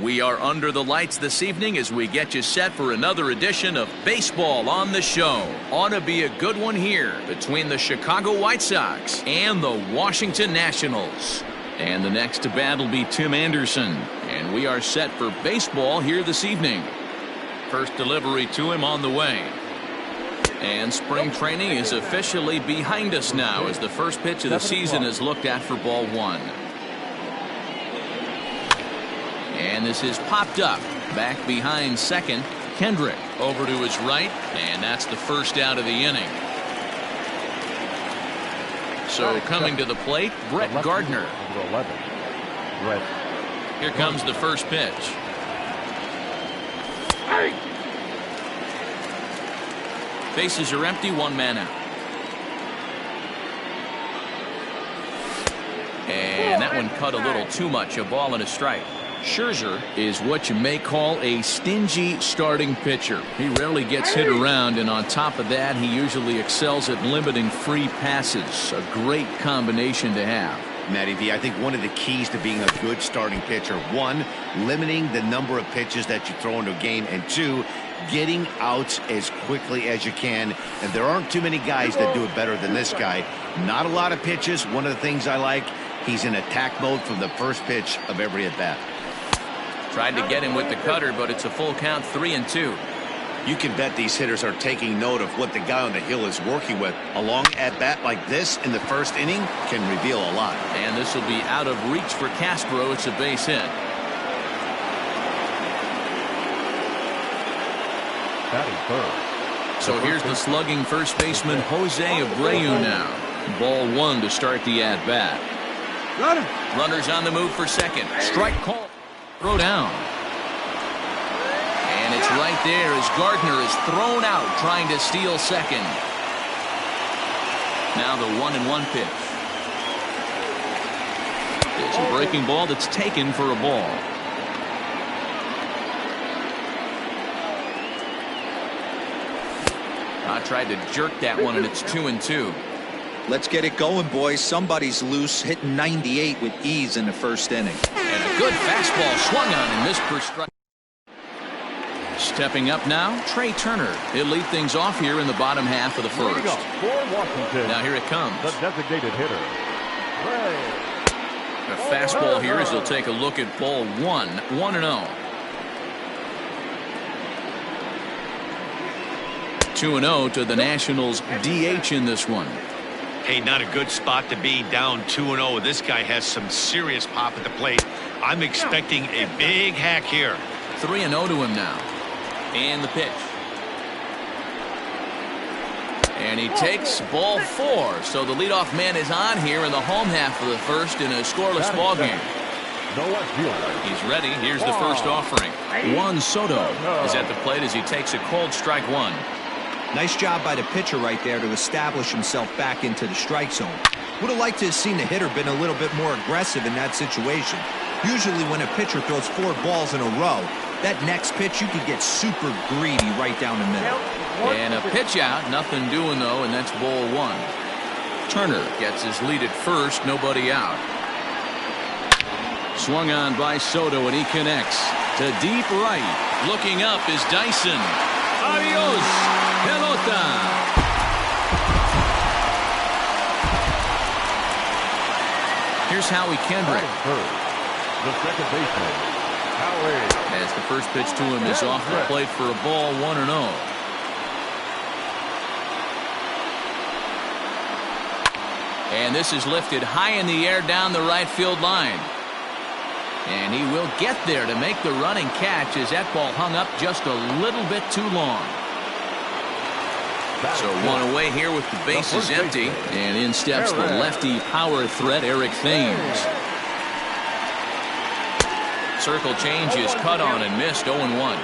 We are under the lights this evening as we get you set for another edition of Baseball on the Show. Ought to be a good one here between the Chicago White Sox and the Washington Nationals. And the next to bat will be Tim Anderson. And we are set for baseball here this evening. First delivery to him on the way. And spring training is officially behind us now as the first pitch of the season is looked at for ball one. And this is popped up. Back behind second. Kendrick over to his right. And that's the first out of the inning. So coming to the plate, Brett Gardner. Here comes the first pitch. Bases are empty, one man out. And that one cut a little too much. A ball and a strike. Scherzer is what you may call a stingy starting pitcher. He rarely gets hit around, and on top of that, he usually excels at limiting free passes. A great combination to have. Matty V, I think one of the keys to being a good starting pitcher, one, limiting the number of pitches that you throw into a game, and two, getting outs as quickly as you can. And there aren't too many guys that do it better than this guy. Not a lot of pitches. One of the things I like, he's in attack mode from the first pitch of every at bat. Tried to get him with the cutter, but it's a full count, 3-2. You can bet these hitters are taking note of what the guy on the hill is working with. A long at bat like this in the first inning can reveal a lot. And this will be out of reach for Castro. It's a base hit. So here's the slugging first baseman Jose Abreu now. Ball one to start the at bat. Runners on the move for second. Strike call. Throw down. And it's right there as Gardner is thrown out trying to steal second. Now the 1-1 pitch. It's a breaking ball that's taken for a ball. I tried to jerk that one, and it's 2-2. Let's get it going, boys. Somebody's loose, hitting 98 with ease in the first inning. And a good fastball swung on and missed for strike. Stepping up now, Trey Turner. He'll lead things off here in the bottom half of the first. Now here it comes. The designated hitter. A fastball here as he'll take a look at ball one. 1-0. 2-0 to the Nationals DH in this one. Hey, not a good spot to be, down 2-0. This guy has some serious pop at the plate. I'm expecting a big hack here. 3-0 to him now. And the pitch. And he takes ball four. So the leadoff man is on here in the home half of the first in a scoreless ball game. He's ready. Here's the first offering. Juan Soto is at the plate as he takes a cold strike one. Nice job by the pitcher right there to establish himself back into the strike zone. Would have liked to have seen the hitter been a little bit more aggressive in that situation. Usually when a pitcher throws 4 balls in a row, that next pitch you could get super greedy right down the middle. And a pitch out, nothing doing though, and that's ball one. Turner gets his lead at first, nobody out. Swung on by Soto and he connects to deep right. Looking up is Dyson. Adios, pelota. Here's Howie Kendrick. The second baseman, Howie. As the first pitch to him is off the plate for a ball, 1-0. And this is lifted high in the air down the right field line. And he will get there to make the running catch as that ball hung up just a little bit too long. So one away here with the bases empty. And in steps the lefty power threat, Eric Thames. Circle change is cut on and missed, 0-1.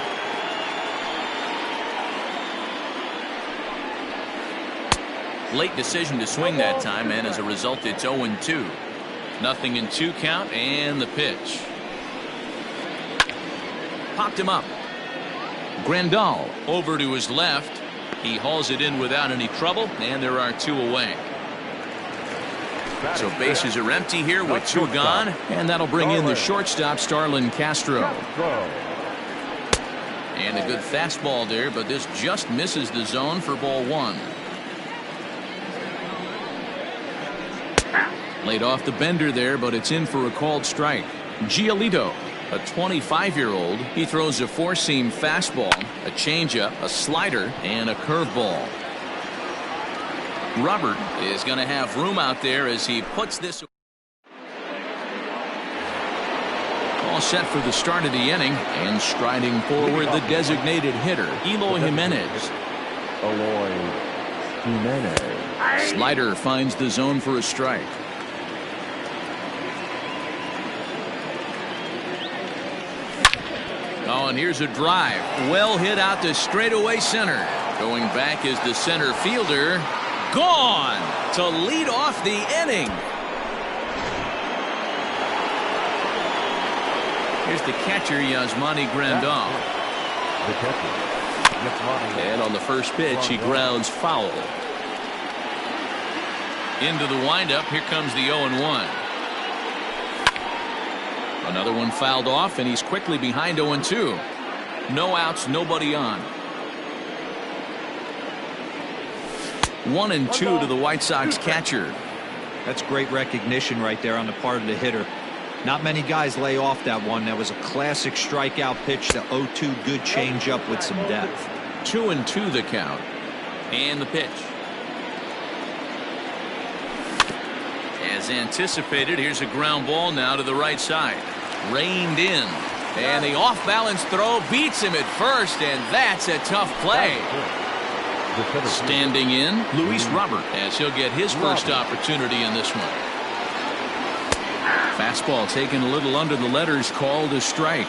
Late decision to swing that time, and as a result it's 0-2. Nothing in 2 count, and the pitch. Popped him up. Grandal over to his left. He hauls it in without any trouble, and there are 2 away. So bases are empty here with 2 gone, and that'll bring in the shortstop, Starlin Castro. And a good fastball there, but this just misses the zone for ball 1. Laid off the bender there, but it's in for a called strike. Giolito, a 25-year-old, he throws a 4-seam fastball, a changeup, a slider, and a curveball. Robert is going to have room out there as he puts this. All set for the start of the inning, and striding forward the designated hitter, Eloy Jimenez. Slider finds the zone for a strike. Oh, and here's a drive. Well hit out to straightaway center. Going back is the center fielder. Gone to lead off the inning. Here's the catcher, Yasmani Grandal. The catcher, Yasmani. And on the first pitch, he grounds foul. Into the windup, here comes the 0-1. Another one fouled off, and he's quickly behind 0-2. No outs, nobody on. 1-2 to the White Sox catcher. That's great recognition right there on the part of the hitter. Not many guys lay off that one. That was a classic strikeout pitch. The 0-2 good changeup with some depth. 2-2 the count. And the pitch. As anticipated, here's a ground ball now to the right side. Reined in. And the off-balance throw beats him at first, and that's a tough play. Standing in, Luis Robert, as he'll get his first opportunity in this one. Fastball taken a little under the letters, called a strike.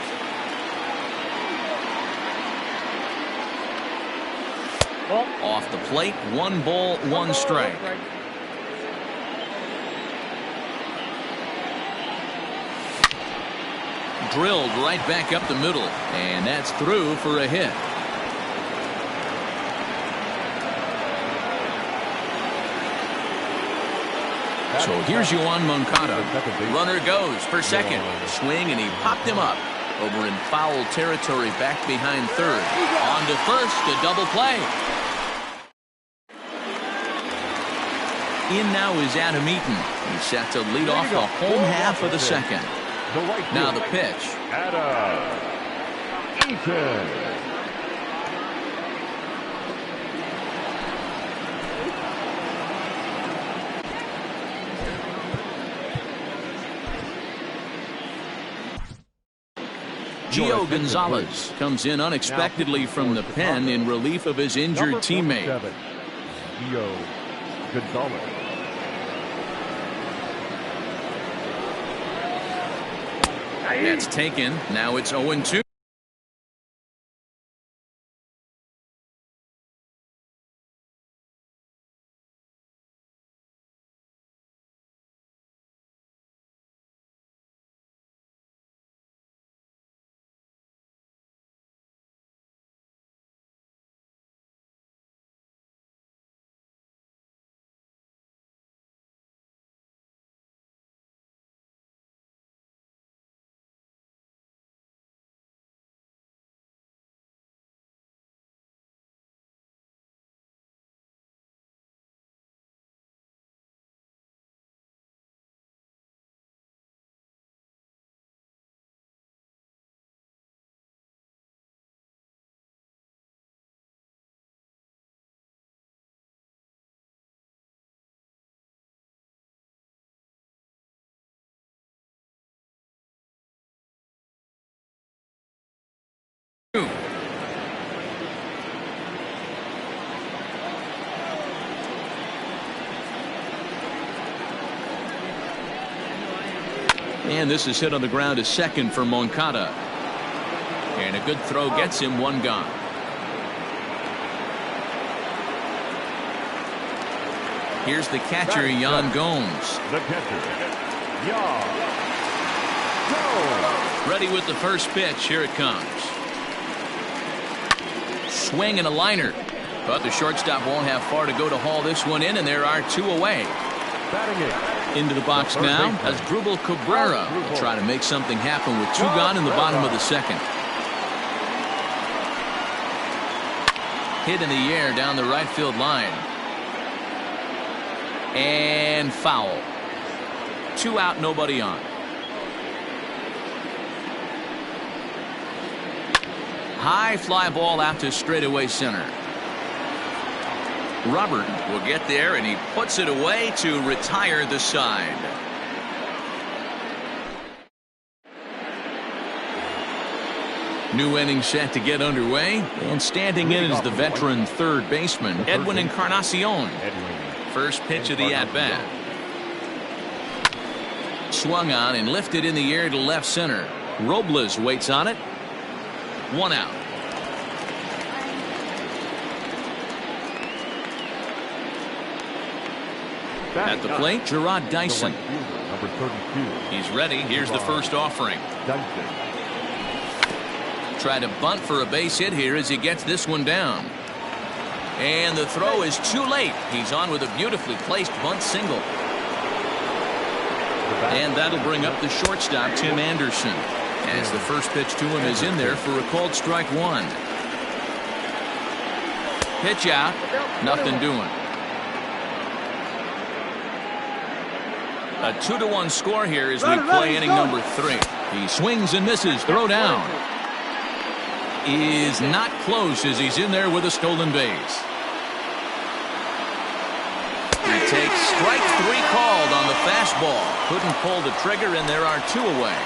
Off the plate, 1 ball, 1 strike. Drilled right back up the middle, and that's through for a hit. So here's Yoan Moncada. Runner goes for second. Swing, and he popped him up. Over in foul territory, back behind third. On to first, a double play. In now is Adam Eaton. He's set to lead off the home half of the second. Now the pitch. Adam Eaton. Gio Gonzalez comes in unexpectedly from the pen in relief of his injured teammate. Gio Gonzalez. That's taken. Now it's 0-2. And this is hit on the ground to second for Moncada. And a good throw gets him 1 gone. Here's the catcher, Yan Gomes. The catcher, Yan Gomes. Ready with the first pitch. Here it comes. Swing and a liner. But the shortstop won't have far to go to haul this one in, and there are 2 away. Batting it, Into the box now as Drupal Cabrera will try to make something happen with 2 gone in the bottom of the second. Hit in the air down the right field line. And foul. 2 out, nobody on. High fly ball out to straightaway center. Robert will get there, and he puts it away to retire the side. New inning set to get underway, and standing in is the veteran third baseman, Edwin Encarnacion. First pitch of the at-bat. Swung on and lifted in the air to left center. Robles waits on it. 1 out. At the plate, Gerard Dyson. Number 32. He's ready. Here's the first offering. Dyson. Try to bunt for a base hit here as he gets this one down. And the throw is too late. He's on with a beautifully placed bunt single. And that'll bring up the shortstop, Tim Anderson, as the first pitch to him is in there for a called strike 1. Pitch out. Nothing doing. A 2-1 score here as we play inning number 3. He swings and misses. Throw down. Is not close as he's in there with a stolen base. He takes strike 3 called on the fastball. Couldn't pull the trigger, and there are 2 away.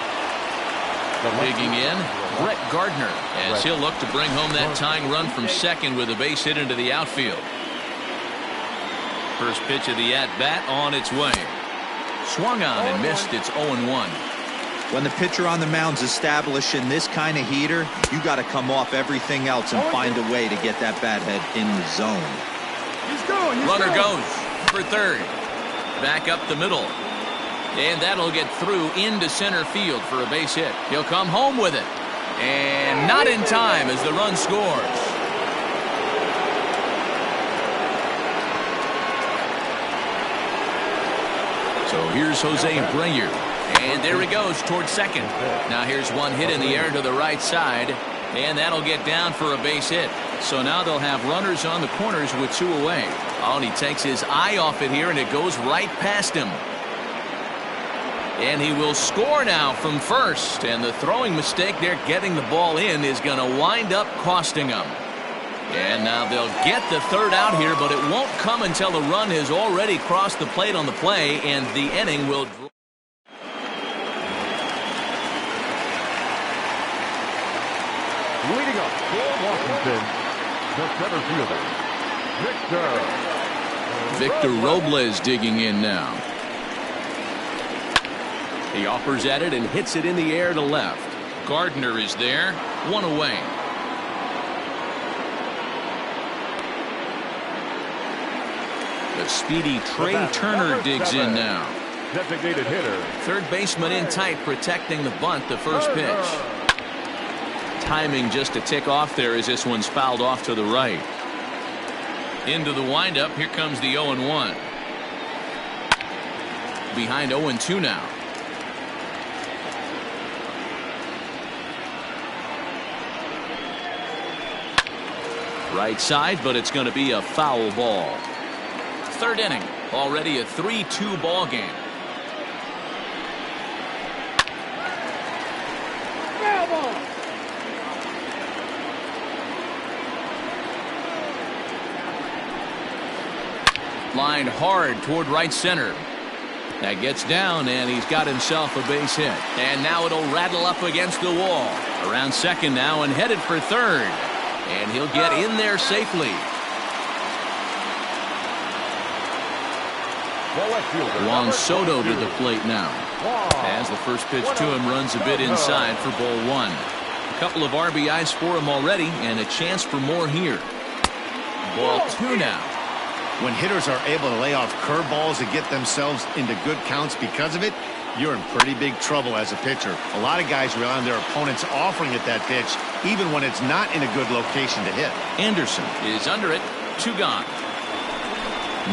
Digging in, Brett Gardner, as he'll look to bring home that tying run from second with a base hit into the outfield. First pitch of the at-bat on its way. Swung on and missed. It's 0-1. When the pitcher on the mound's establishing this kind of heater, you got to come off everything else and find a way to get that bat head in the zone. Runner goes for third. Back up the middle. And that'll get through into center field for a base hit. He'll come home with it. And not in time as the run scores. So here's Jose Abreu. And there he goes towards second. Now here's one hit in the air to the right side. And that'll get down for a base hit. So now they'll have runners on the corners with 2 away. Oh, and he takes his eye off it here, and it goes right past him. And he will score now from first. And the throwing mistake there getting the ball in is going to wind up costing him. And now they'll get the third out here, but it won't come until the run has already crossed the plate on the play, and the inning will draw. Leading up for Washington, the center fielder, Victor Robles digging in now. He offers at it and hits it in the air to left. Gardner is there. 1 away. The speedy Trey Turner digs in now. Designated hitter. Third baseman in tight, protecting the bunt, the first pitch. Timing just a tick off there as this one's fouled off to the right. Into the windup. Here comes the 0-1. Behind 0-2 now. Right side, but it's going to be a foul ball. Third inning. Already a 3-2 ball game. Lined hard toward right center. That gets down, and he's got himself a base hit. And now it'll rattle up against the wall. Around second now and headed for third. And he'll get in there safely. Juan Soto to the plate now. As the first pitch to him runs a bit inside for ball 1. A couple of RBIs for him already, and a chance for more here. Ball 2 now. When hitters are able to lay off curveballs and get themselves into good counts because of it, you're in pretty big trouble as a pitcher. A lot of guys rely on their opponents offering at that pitch, even when it's not in a good location to hit. Anderson is under it. 2 gone.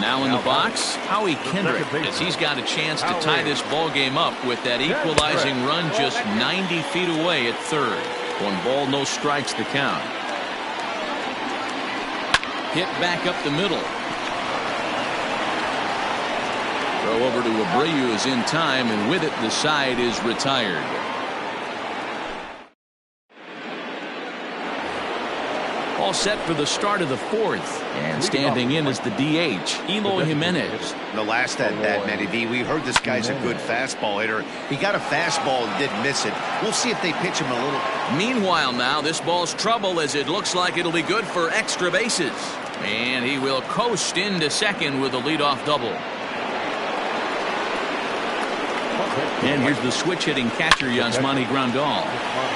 Now in the box, Howie Kendrick, as he's got a chance to tie this ball game up with that equalizing run just 90 feet away at third. 1 ball, no strikes the count. Hit back up the middle. Throw over to Abreu is in time, and with it the side is retired. All set for the start of the 4th, and standing in is the DH, Eloy Jimenez. The last at that, Matty V, we heard this guy's a good fastball hitter. He got a fastball and didn't miss it. We'll see if they pitch him a little. Meanwhile now, this ball's trouble as it looks like it'll be good for extra bases. And he will coast into second with a leadoff double. And here's the switch-hitting catcher, Yasmani Grandal.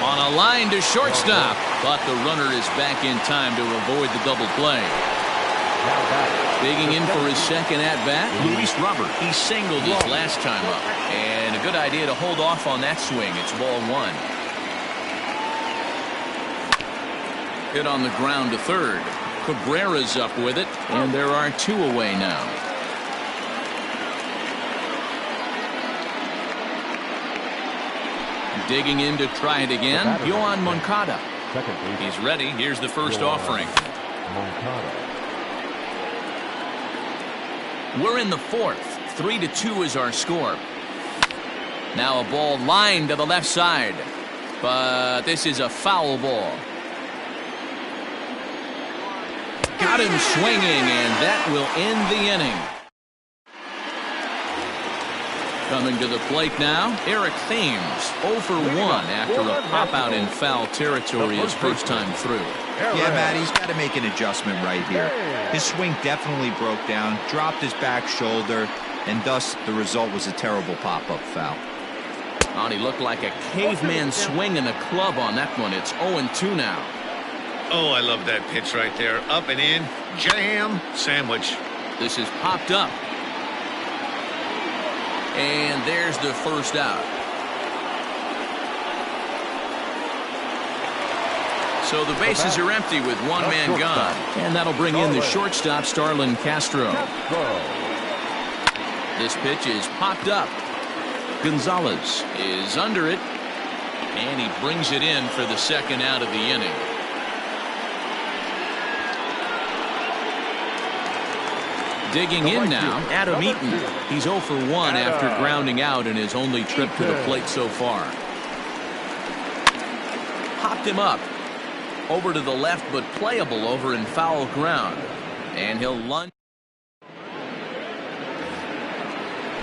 On a line to shortstop, but the runner is back in time to avoid the double play. Digging in for his second at-bat, Luis Robert. He singled his last time up. And a good idea to hold off on that swing. It's ball 1. Hit on the ground to third. Cabrera's up with it, and there are 2 away now. Digging in to try it again, Yohan Moncada. He's ready. Here's the first offering. We're in the 4th. 3-2 is our score. Now a ball lined to the left side, but this is a foul ball. Got him swinging, and that will end the inning. Coming to the plate now, Eric Thames, 0 for 1 after a pop-out in foul territory his first time through. Yeah, Matt, he's got to make an adjustment right here. His swing definitely broke down, dropped his back shoulder, and thus the result was a terrible pop-up foul. Oh, he looked like a caveman swinging the club on that one. It's 0-2 now. Oh, I love that pitch right there. Up and in, jam, sandwich. This is popped up. And there's the first out. So the bases are empty with 1 man gone. And that'll bring in the shortstop, Starlin Castro. This pitch is popped up. Gonzalez is under it. And he brings it in for the second out of the inning. Digging in now, Adam Eaton. He's 0 for 1 after grounding out in his only trip to the plate so far. Popped him up. Over to the left, but playable over in foul ground. And he'll lunge.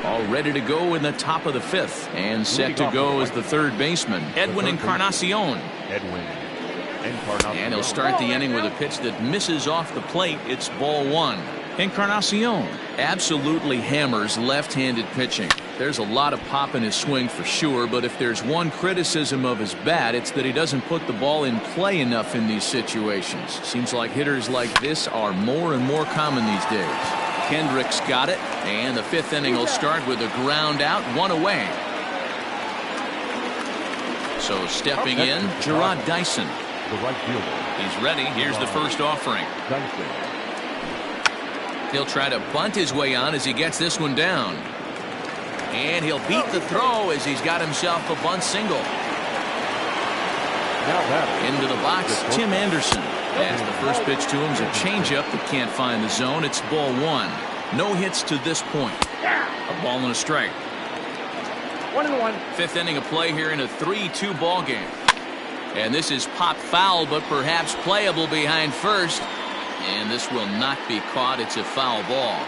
All ready to go in the top of the 5th. And set to go is the third baseman, Edwin Encarnacion. And he'll start the inning with a pitch that misses off the plate. It's ball 1. Encarnacion absolutely hammers left-handed pitching. There's a lot of pop in his swing for sure, but if there's one criticism of his bat, it's that he doesn't put the ball in play enough in these situations. Seems like hitters like this are more and more common these days. Kendrick's got it, and the 5th inning will start with a ground out, 1 away. So stepping in, Gerard Dyson. He's ready. Here's the first offering. He'll try to bunt his way on as he gets this one down. And he'll beat the throw as he's got himself a bunt single. Into the box, Tim Anderson. As the first pitch to him is a changeup that can't find the zone. It's ball 1. No hits to this point. A ball and a strike. 1-1. 5th inning of play here in a 3-2 ball game. And this is popped foul, but perhaps playable behind first. And this will not be caught. It's a foul ball.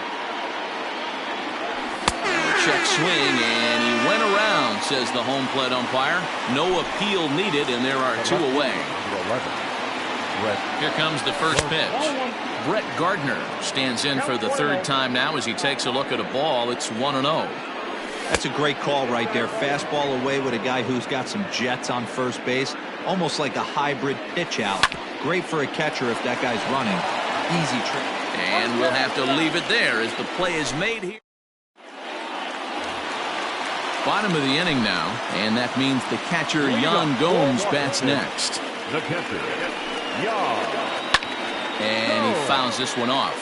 Check swing, and he went around, says the home plate umpire. No appeal needed, and there are 2 away. Here comes the first pitch. Brett Gardner stands in for the 3rd time now as he takes a look at a ball. It's 1-0. That's a great call right there. Fastball away with a guy who's got some jets on first base. Almost like a hybrid pitch out. Great for a catcher if that guy's running. Easy trick. And we'll have to leave it there as the play is made here. Bottom of the inning now, and that means the catcher Yan Gomes bats next. The catcher, Yan. And he fouls this one off.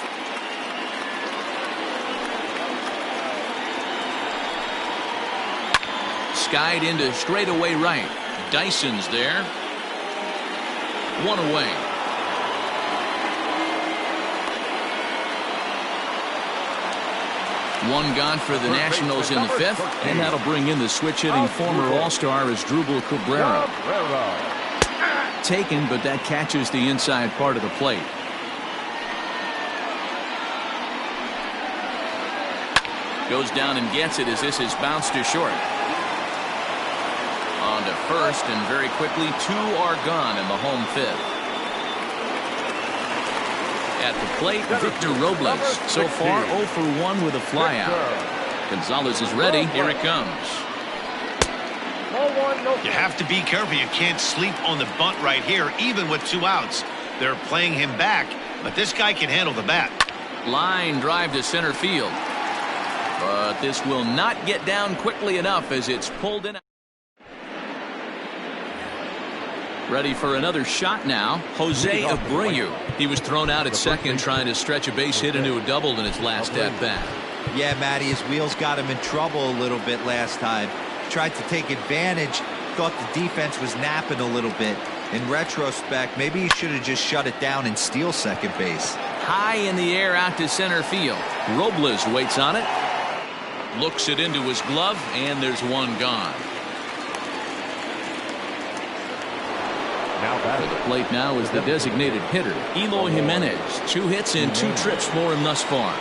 Skied into straightaway right. Dyson's there. One away. One gone for the Nationals in the fifth, and that'll bring in the switch-hitting former All-Star Asdrubal Cabrera. Taken, but that catches the inside part of the plate. Goes down and gets it as this is bounced to short. On to first, and very quickly, two are gone in the home fifth. At the plate, Victor Robles. So far, 0 for 1 with a flyout. Gonzalez is ready. Here it comes. You have to be careful. You can't sleep on the bunt right here, even with 2 outs. They're playing him back, but this guy can handle the bat. Line drive to center field. But this will not get down quickly enough as it's pulled in. Ready for another shot now. Jose Abreu. He was thrown out at second trying to stretch a base hit into a double in his last at bat. Yeah, Matty, his wheels got him in trouble a little bit last time. Tried to take advantage. Thought the defense was napping a little bit. In retrospect, maybe he should have just shut it down and steal second base. High in the air out to center field. Robles waits on it. Looks it into his glove, and there's one gone. To the plate now is the designated hitter, Eloy Jimenez. 2 hits and 2 trips for him thus far.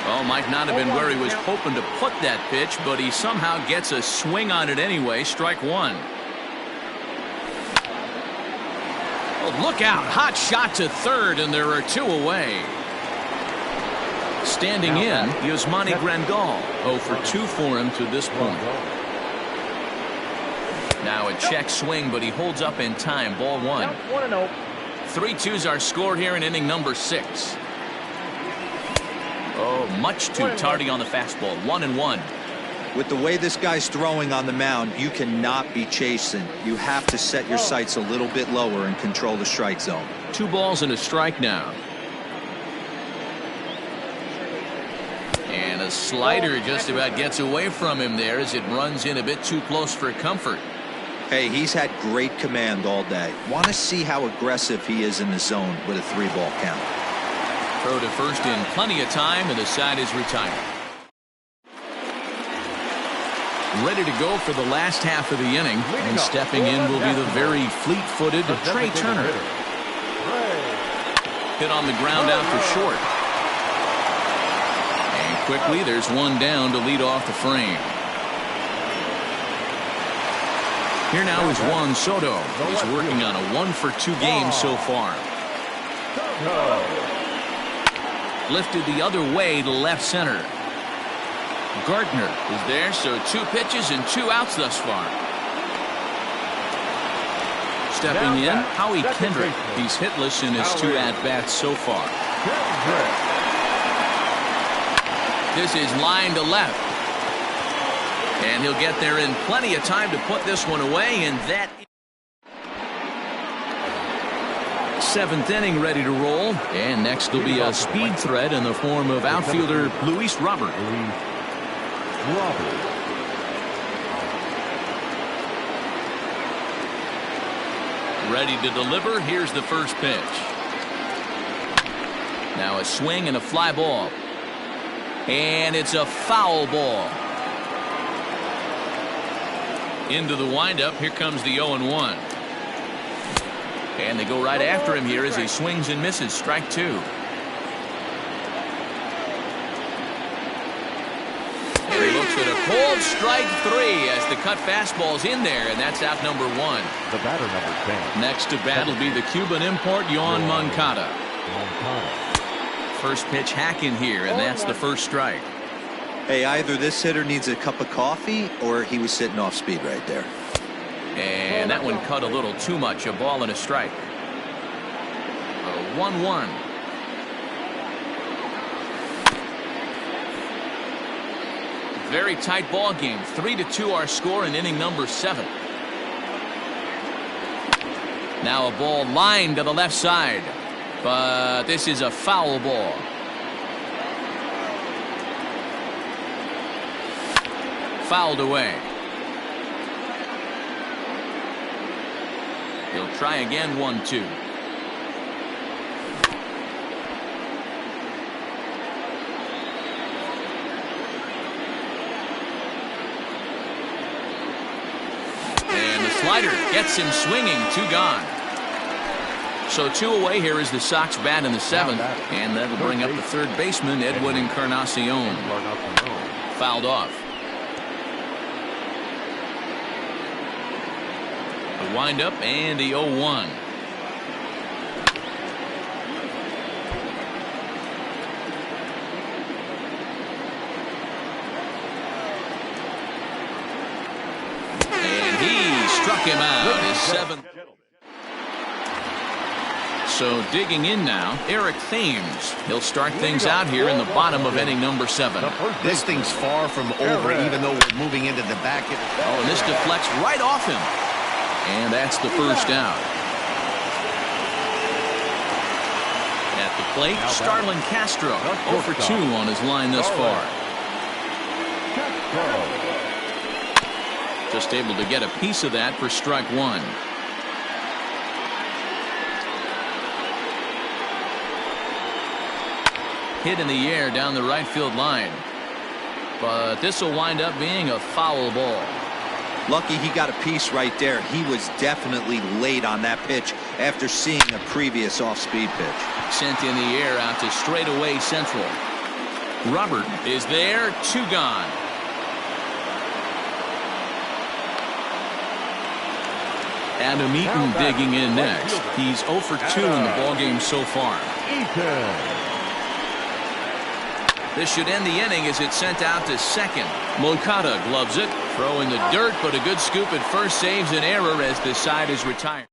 Oh, might not have been where he was hoping to put that pitch, but he somehow gets a swing on it anyway. Strike one. Oh, look out. Hot shot to third, and there are 2 away. Standing in, Yasmani Grandal. 0 for 2 for him to this point. Now a check swing, but he holds up in time. Ball 1. 1-0. 3-2's our score here in inning number 6. Oh, much too tardy on the fastball. 1-1. With the way this guy's throwing on the mound, you cannot be chasing. You have to set your sights a little bit lower and control the strike zone. 2 balls and a strike now. And a slider just about gets away from him there as it runs in a bit too close for comfort. Hey, he's had great command all day. Want to see how aggressive he is in the zone with a 3-ball count. Throw to first in plenty of time, and the side is retired. Ready to go for the last half of the inning, and stepping in will be the very fleet-footed Trey Turner. Hit on the ground out for short. And quickly, there's one down to lead off the frame. Here now is Juan Soto. He's working on a 1 for 2 game so far. Lifted the other way to left center. Gardner is there, so 2 pitches and 2 outs thus far. Stepping in, Howie Kendrick. He's hitless in his 2 at-bats so far. This is line to left. And he'll get there in plenty of time to put this one away, and that 7th inning ready to roll. And next will be a speed threat in the form of outfielder Luis Robert. Ready to deliver. Here's the first pitch. Now a swing and a fly ball. And it's a foul ball. Into the windup. Here comes the 0-1. And they go right after him here as he swings and misses. Strike 2. Here he looks at a cold strike 3 as the cut fastball's in there, and that's out number 1. The batter number 10. Next to bat will be the Cuban import, Yoan Moncada. First pitch hack in here, and that's the first strike. Hey, either this hitter needs a cup of coffee or he was sitting off speed right there. And that one cut a little too much. A ball and a strike. 1-1. Very tight ball game. 3-2 our score in inning number 7. Now a ball lined to the left side, but this is a foul ball. Fouled away. He'll try again, 1-2. And the slider gets him swinging. 2 gone. So 2 away here as the Sox bat in the 7th, and that'll bring up the third baseman, Edwin Encarnacion. Fouled off. The windup and the 0-1. And he struck him out. His 7th. So digging in now, Eric Thames. He'll start things out here in the bottom of inning number 7. This thing's far from over, even though we're moving into the back. Oh, and this deflects right off him. And that's the first out. At the plate, Starlin Castro. 0 for 2 on his line thus far. Just able to get a piece of that for strike 1. Hit in the air down the right field line. But this will wind up being a foul ball. Lucky he got a piece right there. He was definitely late on that pitch after seeing a previous off-speed pitch. Sent in the air out to straightaway central. Robert is there. 2 gone. Adam Eaton digging in next. He's 0 for 2 in the ballgame so far. This should end the inning as it's sent out to second. Moncada gloves it. Throw in the dirt, but a good scoop at first saves an error as the side is retired.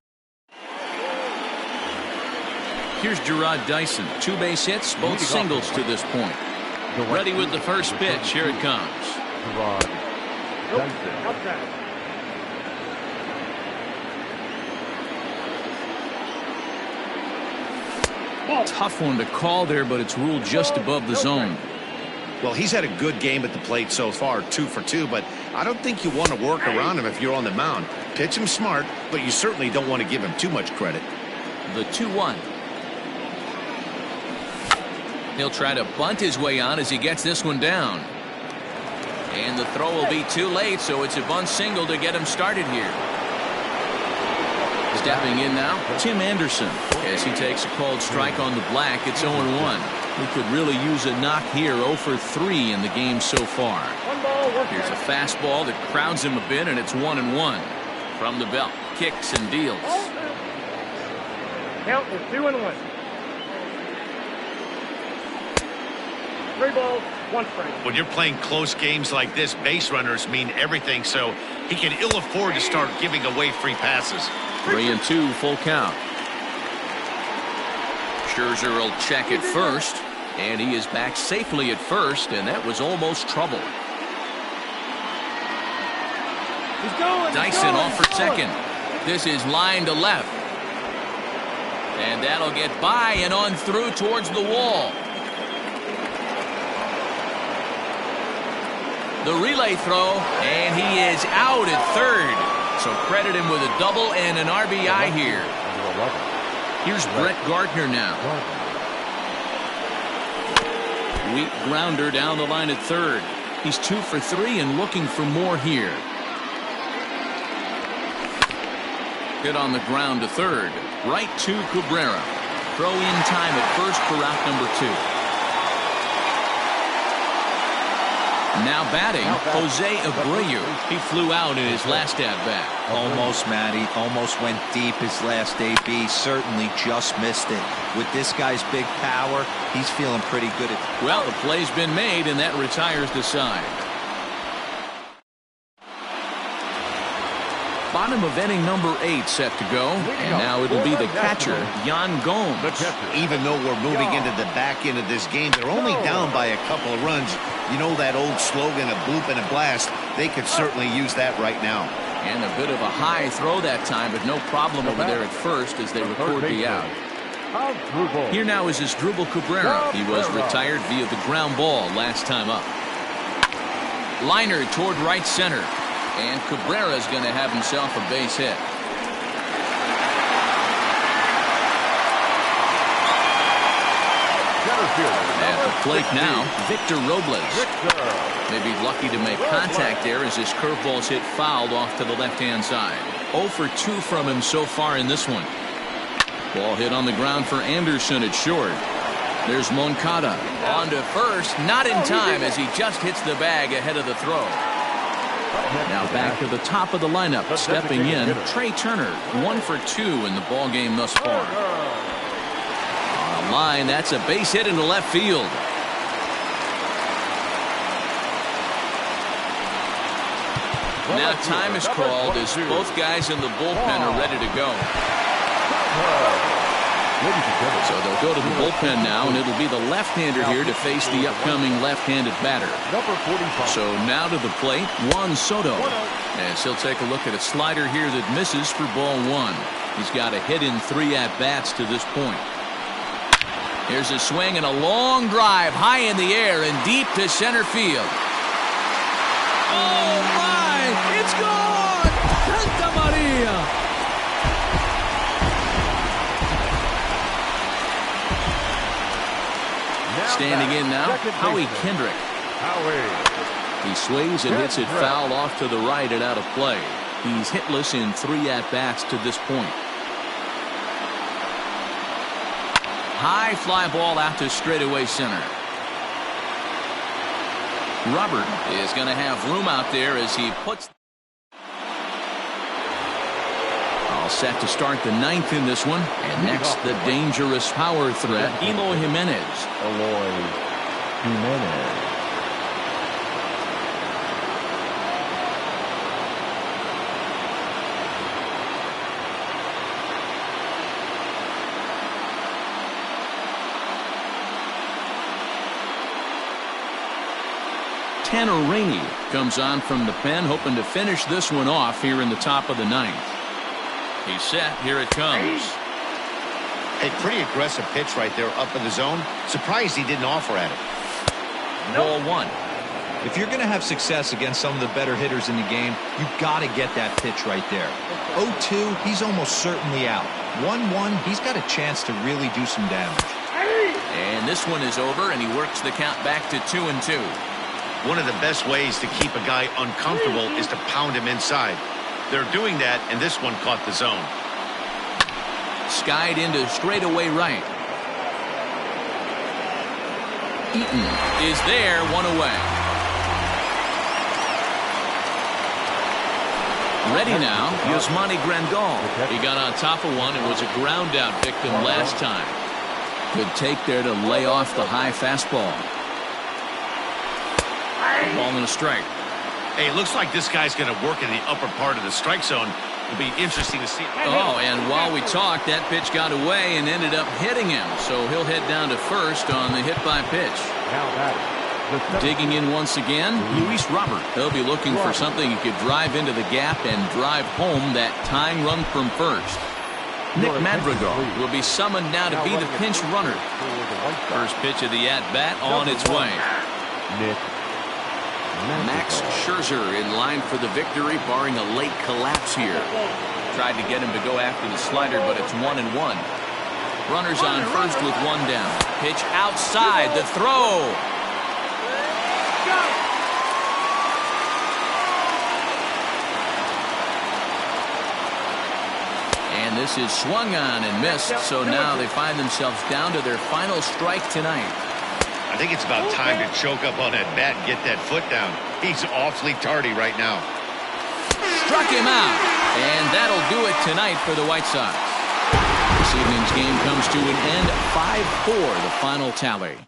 Here's Gerard Dyson. 2 base hits, both singles to this point. Ready with the first pitch. Here it comes. Gerard Dyson. Tough one to call there, but it's ruled just above the zone. Well, he's had a good game at the plate so far, 2 for 2, but I don't think you want to work around him if you're on the mound. Pitch him smart, but you certainly don't want to give him too much credit. The 2-1. He'll try to bunt his way on as he gets this one down. And the throw will be too late, so it's a bunt single to get him started here. Stepping in now, Tim Anderson. As he takes a called strike on the black, it's 0-1. He could really use a knock here. 0 for 3 in the game so far. Here's a fastball that crowds him a bit, and it's 1-1. From the belt, kicks and deals. Count is 2-1. 3 balls, 1 strike. When you're playing close games like this, base runners mean everything, so he can ill afford to start giving away free passes. 3-2, full count. Scherzer will check at first, and he is back safely at first, and that was almost trouble. Dyson off for second. This is line to left. And that'll get by and on through towards the wall. The relay throw, and he is out at third. So credit him with a double and an RBI here. Here's Brett Gardner now. Weak grounder down the line at third. He's 2 for 3 and looking for more here. Hit on the ground to third. Right to Cabrera. Throw in time at first for out number 2. Now batting, Jose Abreu. He flew out in his last at-bat. Almost, Matty. Almost went deep his last AB. Certainly just missed it. With this guy's big power, he's feeling pretty good. Well, the play's been made, and that retires the side. Bottom of inning number 8 set to go, and now it'll be the catcher, Yan Gomes. Even though we're moving into the back end of this game, they're only down by a couple of runs. You know that old slogan, a bloop and a blast. They could certainly use that right now. And a bit of a high throw that time, but no problem over there at first as they record the out. Here now is Asdrubal Cabrera. He was retired via the ground ball last time up. Liner toward right center. And Cabrera's going to have himself a base hit. At the plate now, Victor Robles. Maybe lucky to make contact there as his curveball's hit fouled off to the left-hand side. 0 for 2 from him so far in this one. Ball hit on the ground for Anderson at short. There's Moncada. On to first, not in time as he just hits the bag ahead of the throw. Now back to the top of the lineup, stepping in, Trey Turner. 1 for 2 in the ball game thus far. On the line, that's a base hit into left field. Now time is called as both guys in the bullpen are ready to go. So they'll go to the bullpen now, and it'll be the left-hander here to face the upcoming left-handed batter. So now to the plate, Juan Soto. As he'll take a look at a slider here that misses for ball 1. He's got a hit in 3 at-bats to this point. Here's a swing and a long drive high in the air and deep to center field. Oh, my! It's gone! Santa Maria! Standing in now, Howie Kendrick. He swings and hits it foul off to the right and out of play. He's hitless in 3 at-bats to this point. High fly ball out to straightaway center. Robert is going to have room out there as he puts. All set to start the 9th in this one. And next, the dangerous power threat, Eloy Jimenez. Jimenez. 10 Rainey comes on from the pen, hoping to finish this one off here in the top of the 9th. He's set. Here it comes. A pretty aggressive pitch right there up in the zone. Surprised he didn't offer at it. Ball 1. If you're going to have success against some of the better hitters in the game, you've got to get that pitch right there. 0-2, he's almost certainly out. 1-1, he's got a chance to really do some damage. And this one is over, and he works the count back to 2-2. One of the best ways to keep a guy uncomfortable is to pound him inside. They're doing that, and this one caught the zone. Skied into straightaway right. Eaton is there, 1 away. Ready now, Yasmani Grandal. He got on top of one and was a ground out victim last time. Good take there to lay off the high fastball. Ball and a strike. Hey, it looks like this guy's going to work in the upper part of the strike zone. It'll be interesting to see. Oh, and while we talked, that pitch got away and ended up hitting him. So he'll head down to first on the hit by pitch. Digging in once again, Luis Robert. He'll be looking for something he could drive into the gap and drive home that tying run from first. Nick Madrigal will be summoned now to be the pinch runner. First pitch of the at-bat on its way. Max Scherzer in line for the victory, barring a late collapse here. Tried to get him to go after the slider, but it's 1-1. Runners on first with 1 down. Pitch outside, the throw. And this is swung on and missed, so now they find themselves down to their final strike tonight. I think it's about time to choke up on that bat and get that foot down. He's awfully tardy right now. Struck him out, and that'll do it tonight for the White Sox. This evening's game comes to an end, 5-4 the final tally.